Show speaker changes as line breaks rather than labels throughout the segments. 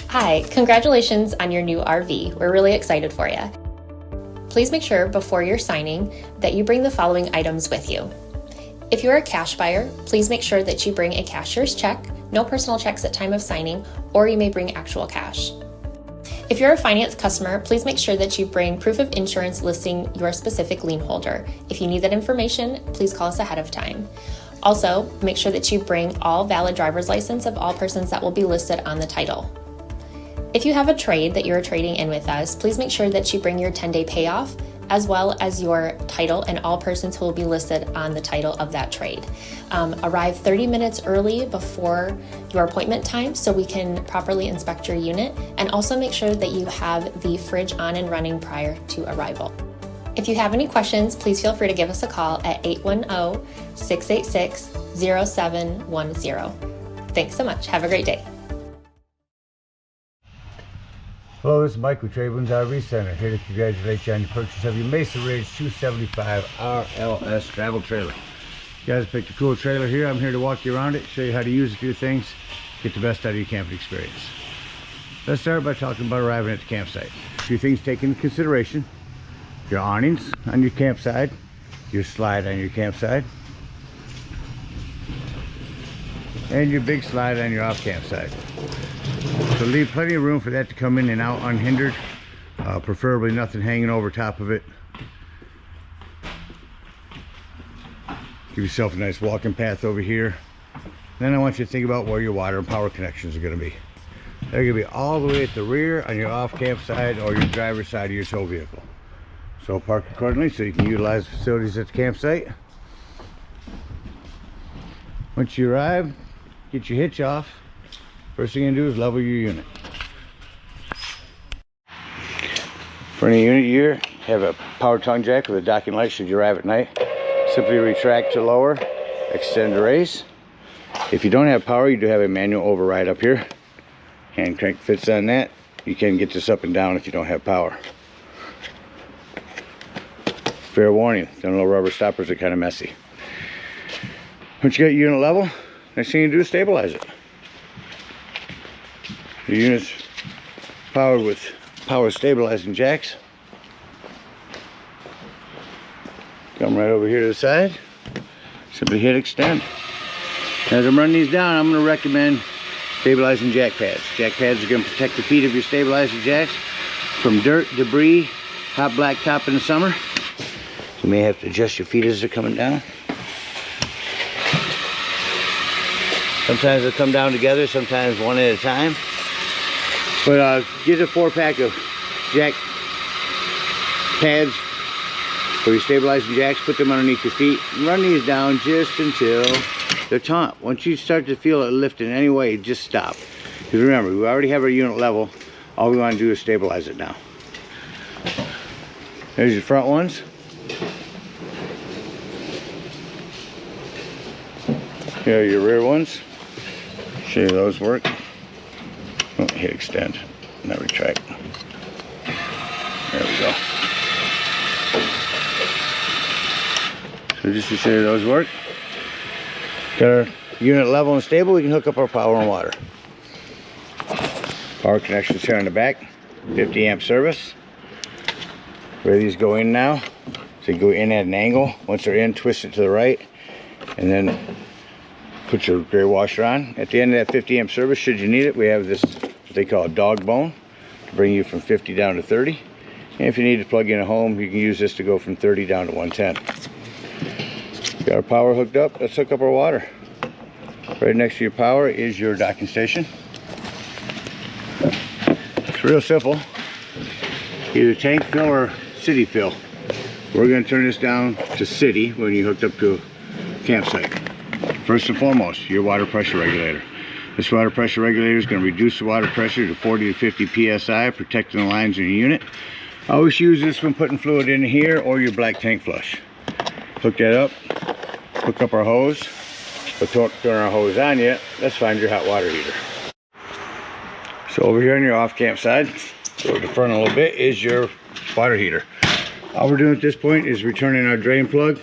Hi, congratulations on your new RV. We're really excited for you. Please make sure before you're signing that you bring the following items with you. If you're a cash buyer, please make sure that you bring a cashier's check, no personal checks at time of signing, or you may bring actual cash. If you're a finance customer, please make sure that you bring proof of insurance listing your specific lien holder. If you need that information, please call us ahead of time. Also, make sure that you bring all valid driver's license of all persons that will be listed on the title. If you have a trade that you're trading in with us, please make sure that you bring your 10-day payoff as well as your title and all persons who will be listed on the title of that trade. Arrive 30 minutes early before your appointment time so we can properly inspect your unit, and also make sure that you have the fridge on and running prior to arrival. If you have any questions, please feel free to give us a call at 810-686-0710. Thanks so much. Have a great day.
Hello, this is Mike with TradeWinds RV Center, here to congratulate you on your purchase of your Mesa Ridge 275 RLS travel trailer. You guys picked a cool trailer here. I'm here to walk you around it, show you how to use a few things, get the best out of your camping experience. Let's start by talking about arriving at the campsite. A few things taken into consideration: your awnings on your campsite, your slide on your campsite, and your big slide on your off campsite. So leave plenty of room for that to come in and out unhindered, preferably nothing hanging over top of it. Give yourself a nice walking path over here. Then I want you to think about where your water and power connections are going to be. They're going to be all the way at the rear on your off campsite or your driver's side of your tow vehicle. So park accordingly so you can utilize the facilities at the campsite. Once you arrive, get your hitch off. First thing you're going to do is level your unit. For any unit you have a power tongue jack with a docking light should you arrive at night. Simply retract to lower, extend to raise. If you don't have power, you do have a manual override up here. Hand crank fits on that. You can get this up and down if you don't have power. Fair warning, the little rubber stoppers are kind of messy. Once you get your unit level, next thing you do is stabilize it. The unit's powered with power stabilizing jacks. Come right over here to the side. Simply hit extend. As I'm running these down, I'm going to recommend stabilizing jack pads. Jack pads are going to protect the feet of your stabilizer jacks from dirt, debris, hot blacktop in the summer. You may have to adjust your feet as they're coming down. Sometimes they'll come down together, sometimes one at a time. But get a 4-pack of jack pads for your stabilizing jacks, put them underneath your feet, and run these down just until they're taut. Once you start to feel it lift in any way, just stop. Because remember, we already have our unit level. All we want to do is stabilize it now. There's your front ones. Here are your rear ones. Show you those work. Oh, hit extend, now retract. There we go. So just to show you those work, got our unit level and stable, we can hook up our power and water. Power connections here on the back, 50 amp service. Where these go in now, so you go in at an angle. Once they're in, twist it to the right, and then put your gray washer on. At the end of that 50 amp service, should you need it, we have this, what they call a dog bone, to bring you from 50 down to 30. And if you need to plug in at home, you can use this to go from 30 down to 110. Got our power hooked up, let's hook up our water. Right next to your power is your docking station. It's real simple. Either tank fill or city fill. We're going to turn this down to city when you hooked up to a campsite. First and foremost, your water pressure regulator. This water pressure regulator is going to reduce the water pressure to 40 to 50 psi, protecting the lines in your unit. Always use this when putting fluid in here or your black tank flush. Hook that up, hook up our hose. But don't turn our hose on yet. Let's find your hot water heater. So over here on your off camp side, go to the front a little bit, is your water heater. All we're doing at this point is returning our drain plug.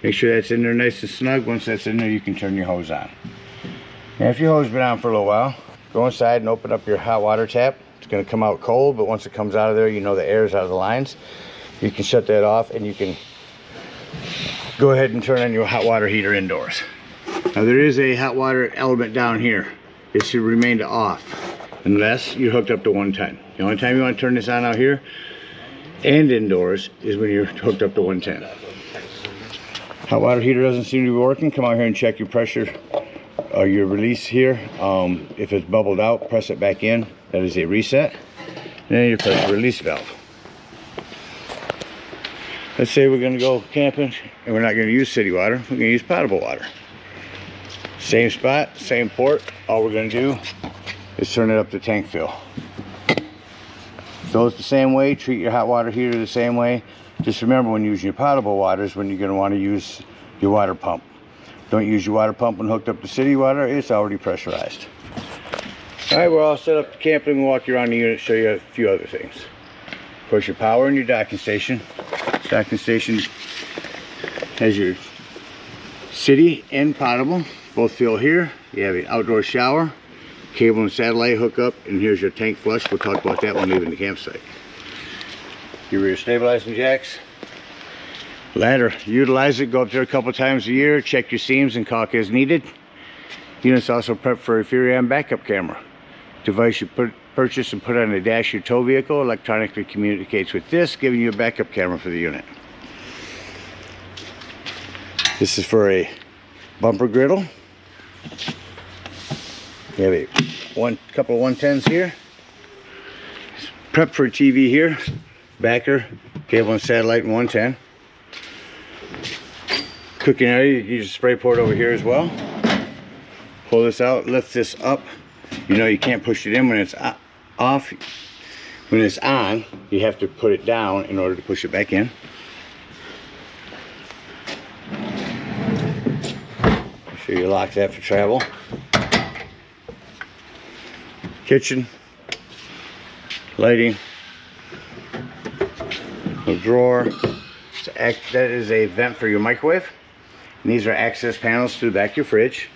Make sure that's in there nice and snug. Once that's in there, you can turn your hose on. Now if your hose has been on for a little while, go inside and open up your hot water tap. It's going to come out cold, but once it comes out of there, you know the air is out of the lines. You can shut that off, and you can go ahead and turn on your hot water heater indoors. Now there is a hot water element down here. It should remain off unless you're hooked up to 110. The only time you want to turn this on out here and indoors is when you're hooked up to 110. Hot water heater doesn't seem to be working. Come out here and check your pressure, your release here. If it's bubbled out, press it back in. That is a reset. And then your pressure release valve. Let's say we're going to go camping and we're not going to use city water. We're going to use potable water. Same spot, same port. All we're going to do is turn it up to tank fill. Fill it the same way. Treat your hot water heater the same way. Just remember, when using your potable water is when you're going to want to use your water pump. Don't use your water pump when hooked up to city water. It's already pressurized. All right, we're all set up to camping. We'll walk you around the unit, show you a few other things. Of course, your power and your docking station. Docking station has your city and potable. Both fill here. You have an outdoor shower, cable and satellite hookup, and here's your tank flush. We'll talk about that when leaving the campsite. Your rear stabilizing jacks. Ladder, utilize it, go up there a couple times a year, check your seams and caulk as needed. Unit's also prepped for a Furion backup camera. Device you purchase and put on the dash of your tow vehicle electronically communicates with this, giving you a backup camera for the unit. This is for a bumper griddle. You have a couple of 110s here. Prep for a TV here. Backer, cable and satellite, and 110. Cooking area, you use a spray port over here as well. Pull this out, lift this up. You know you can't push it in when it's off. When it's on, you have to put it down in order to push it back in. Make sure you lock that for travel. Kitchen, lighting, a drawer. That is a vent for your microwave. And these are access panels to the back of your fridge.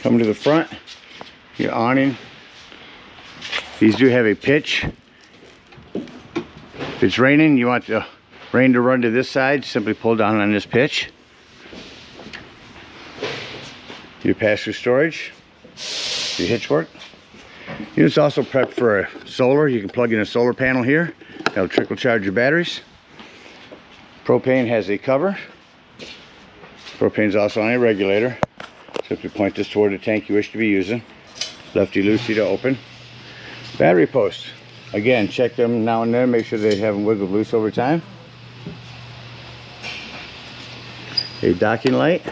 Come to the front, your awning. These do have a pitch. If it's raining, you want the rain to run to this side, simply pull down on this pitch. Your pass-through storage, your hitch work. Unit's also prepped for solar. You can plug in a solar panel here. That'll trickle charge your batteries. Propane has a cover. Propane's also on a regulator. Simply point this toward the tank you wish to be using. Lefty-loosey to open. Battery posts. Again, check them now and then. Make sure they haven't wiggled loose over time. A docking light.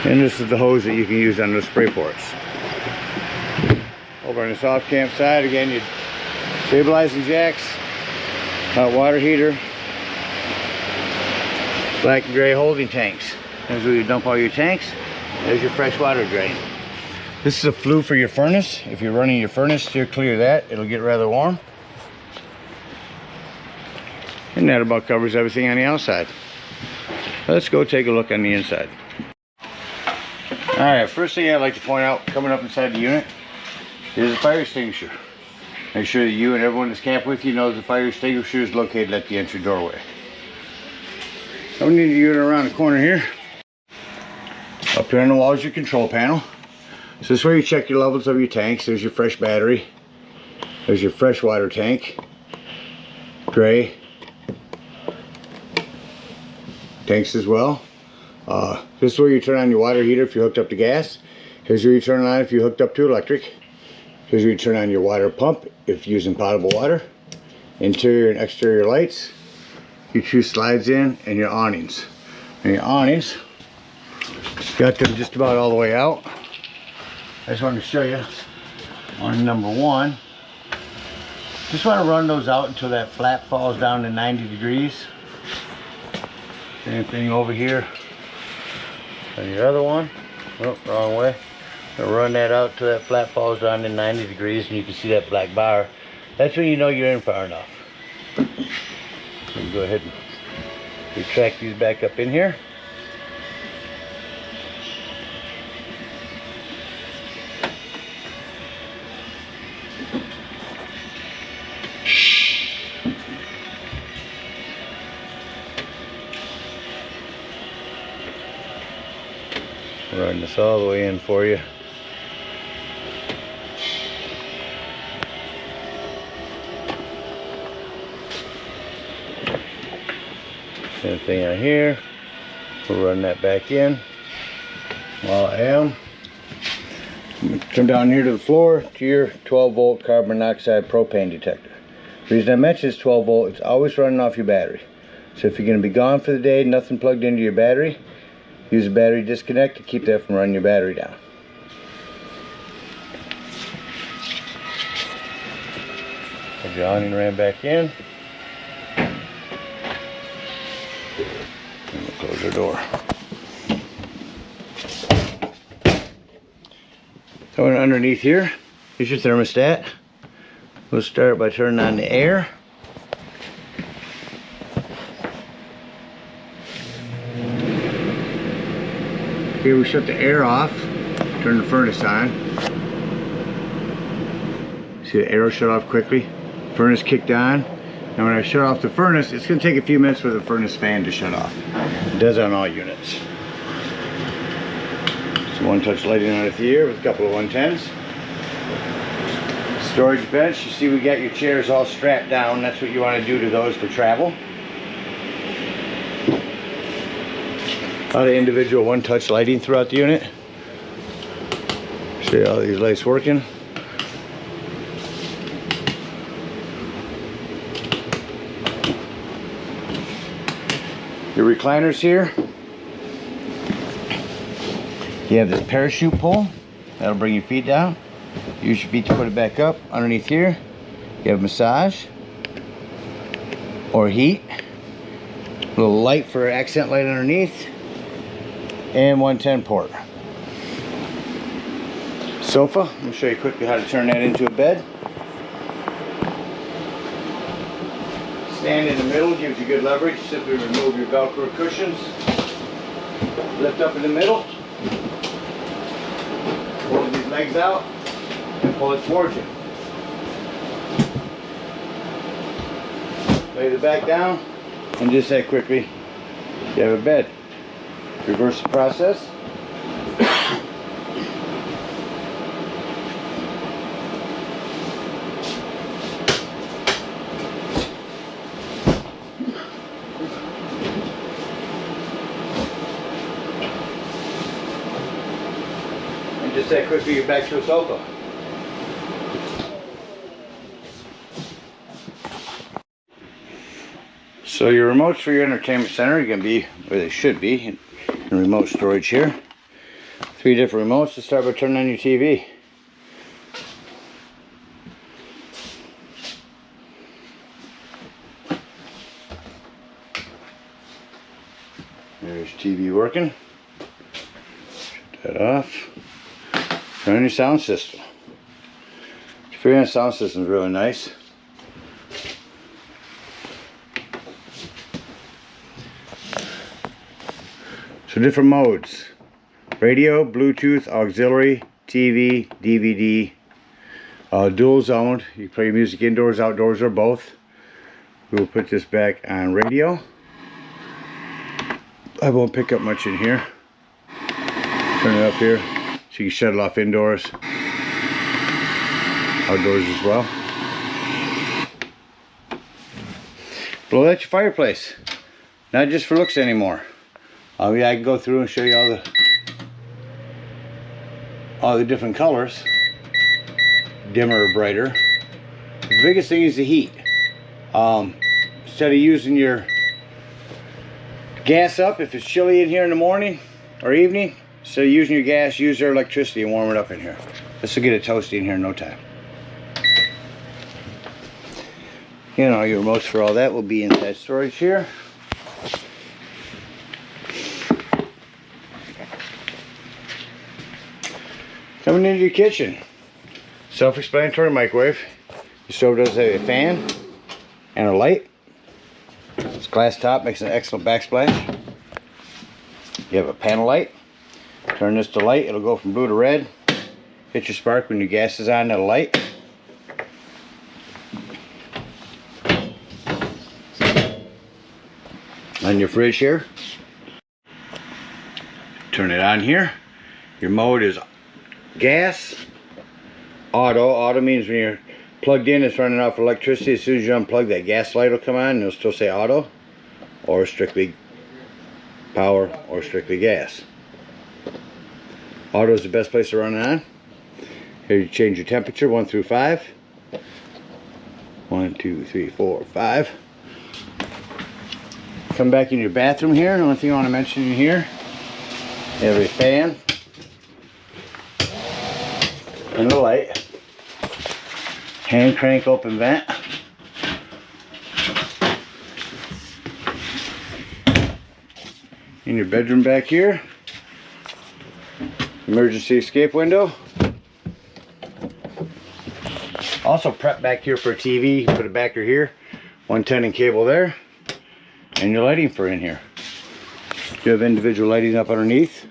And this is the hose that you can use on those spray ports. Over on this off campsite, again, your stabilizing jacks, hot water heater, black and gray holding tanks. There's where you dump all your tanks. There's your fresh water drain. This is a flue for your furnace. If you're running your furnace, steer clear of that. It'll get rather warm. And that about covers everything on the outside. Let's go take a look on the inside. Alright, first thing I'd like to point out coming up inside the unit is a fire extinguisher. Make sure that you and everyone that's camped with you knows the fire extinguisher is located at the entry doorway. Coming into the unit around the corner here. Up here on the wall is your control panel. So this is where you check your levels of your tanks. There's your fresh battery. There's your fresh water tank. Gray. Tanks as well. This is where you turn on your water heater if you're hooked up to gas. Here's where you turn it on if you're hooked up to electric. Here's where you turn on your water pump if you're using potable water. Interior and exterior lights. Your two slides in and your awnings. And your awnings, got them just about all the way out. I just wanted to show you on number one. Just want to run those out until that flap falls down to 90 degrees. Same thing over here. And your other one, oh, wrong way. I'll run that out till that flap falls down to 90 degrees and you can see that black bar. That's when you know you're in far enough. So you go ahead and Retract these back up in here. Run this all the way in for you. Same thing out here. We'll run that back in. While I am, come down here to the floor to your 12-volt carbon monoxide propane detector. The reason I mention it's 12 volt, it's always running off your battery. So if you're going to be gone for the day, nothing plugged into your battery, use a battery disconnect to keep that from running your battery down. Put your awning ram back in. And we'll close our door. So underneath here is your thermostat. We'll start by turning on the air. Here we shut the air off, turn the furnace on. See the arrow shut off quickly, furnace kicked on. Now when I shut off the furnace, it's going to take a few minutes for the furnace fan to shut off. It does on all units. So one-touch lighting underneath here with a couple of 110s. Storage bench, you see we got your chairs all strapped down. That's what you want to do to those for travel. A lot of individual one-touch lighting throughout the unit. See all these lights working. Your recliners here. You have this parachute pull. That'll bring your feet down. Use your feet to put it back up. Underneath here, you have massage or heat. A little light for accent light underneath. And 110 port. Sofa, I'm going to show you quickly how to turn that into a bed. Stand in the middle gives you good leverage. Simply remove your Velcro cushions. Lift up in the middle. Pull these legs out and pull it towards you. Lay the back down and just that quickly you have a bed. Reverse the process. And just that quickly you're back to a sofa. So your remotes for your entertainment center are going to be where they should be. In remote storage here. 3 different remotes to start by turning on your TV. There's TV working. Shut that off. Turn on your sound system. The Freehand sound system is really nice. So different modes: radio, Bluetooth, auxiliary, TV, DVD, dual zoned. You can play your music indoors, outdoors, or both. We will put this back on radio. I won't pick up much in here. Turn it up here so you can shut it off indoors, outdoors as well. Well, that's your fireplace. Not just for looks anymore. Yeah, I can go through and show you all the different colors, dimmer or brighter. The biggest thing is the heat. Instead of using your gas up, if it's chilly in here in the morning or evening, instead of using your gas, use their electricity and warm it up in here. This will get it toasty in here in no time. You know, your remotes for all that will be inside storage here. Coming into your kitchen, self-explanatory microwave. Your stove does have a fan and a light. This glass top makes an excellent backsplash. You have a panel light. Turn this to light, it'll go from blue to red. Hit your spark when your gas is on, that'll light. On your fridge here, turn it on here. Your mode is gas. Auto means when you're plugged in, it's running off electricity. As soon as you unplug, that gas light will come on and it'll still say auto, or strictly power, or strictly gas. Auto is the best place to run it on. Here you change your temperature, 1 through 5. 1, 2, 3, 4, 5. Come back in your bathroom here. The only thing I want to mention in here, you have a fan and the light. Hand crank open vent. In your bedroom back here, emergency escape window. Also prep back here for a TV. Put a backer here, 110 and cable there. And your lighting for in here. You have individual lighting up underneath.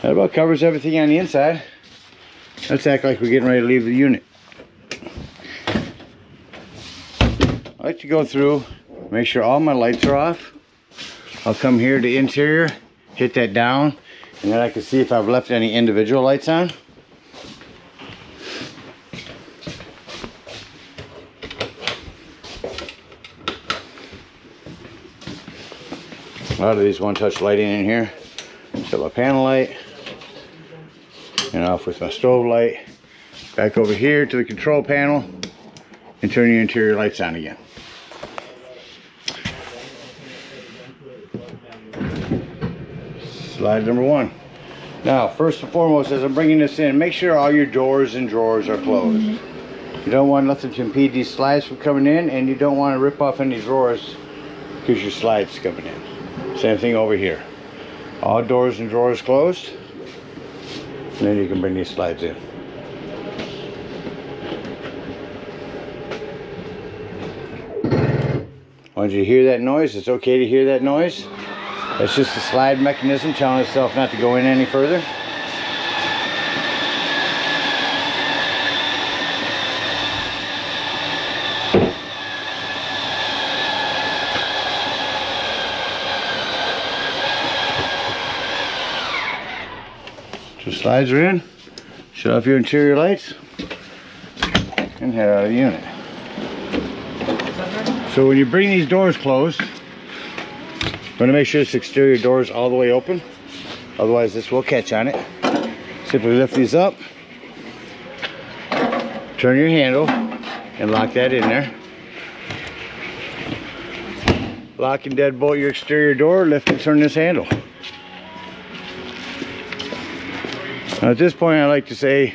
That about covers everything on the inside. Let's act like we're getting ready to leave the unit. I like to go through, make sure all my lights are off. I'll come here to interior, hit that down, and then I can see if I've left any individual lights on. A lot of these one-touch lighting in here. Set my panel light, and off with my stove light. Back over here to the control panel, and turn your interior lights on again. Slide number 1. Now, first and foremost, as I'm bringing this in, make sure all your doors and drawers are closed. You don't want nothing to impede these slides from coming in, and you don't want to rip off any drawers because your slide's coming in. Same thing over here. All doors and drawers closed. And then you can bring these slides in. Once you hear that noise, it's okay to hear that noise. That's just the slide mechanism telling itself not to go in any further. So slides are in, shut off your interior lights, and head out of the unit. So when you bring these doors closed, I'm going to make sure this exterior door is all the way open, otherwise this will catch on it. Simply lift these up, turn your handle, and lock that in there. Lock and deadbolt your exterior door, lift and turn this handle. Now at this point I like to say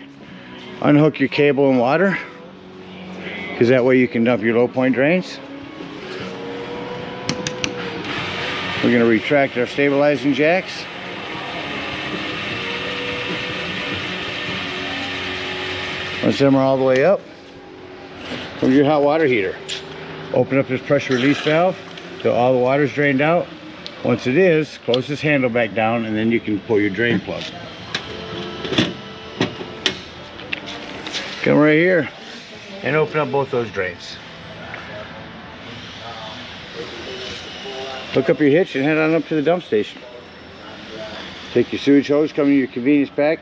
unhook your cable and water, because that way you can dump your low point drains. We're going to retract our stabilizing jacks. Once them are all the way up, from your hot water heater, open up this pressure release valve till all the water is drained out. Once it is, close this handle back down, and then you can pull your drain plug. Come right here and open up both those drains. Hook up your hitch and head on up to the dump station. Take your sewage hose, come in your convenience pack,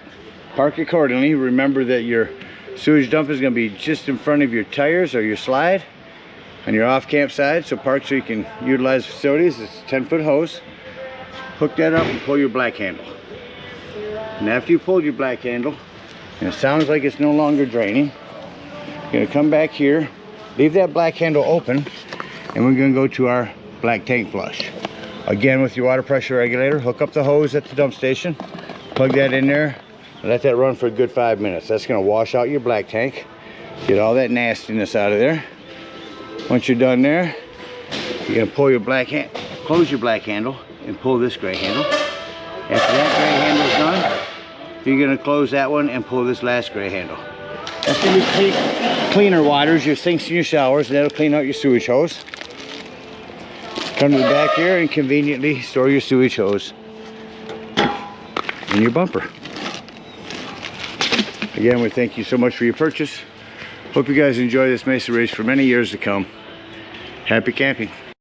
park accordingly. Remember that your sewage dump is going to be just in front of your tires or your slide on your off-camp side, so park so you can utilize facilities. It's a 10-foot hose. Hook that up and pull your black handle. And after you pulled your black handle, and it sounds like it's no longer draining, you're going to come back here, leave that black handle open, and we're going to go to our black tank flush. Again, with your water pressure regulator, hook up the hose at the dump station, plug that in there, and let that run for a good 5 minutes. That's going to wash out your black tank, get all that nastiness out of there. Once you're done there, you're going to pull your black hand, close your black handle, and pull this gray handle. After that gray handle is done, you're going to close that one and pull this last gray handle. That's going to be cleaner waters, your sinks and your showers, and that'll clean out your sewage hose. Come to the back here and conveniently store your sewage hose in your bumper. Again, we thank you so much for your purchase. Hope you guys enjoy this Mesa race for many years to come. Happy camping.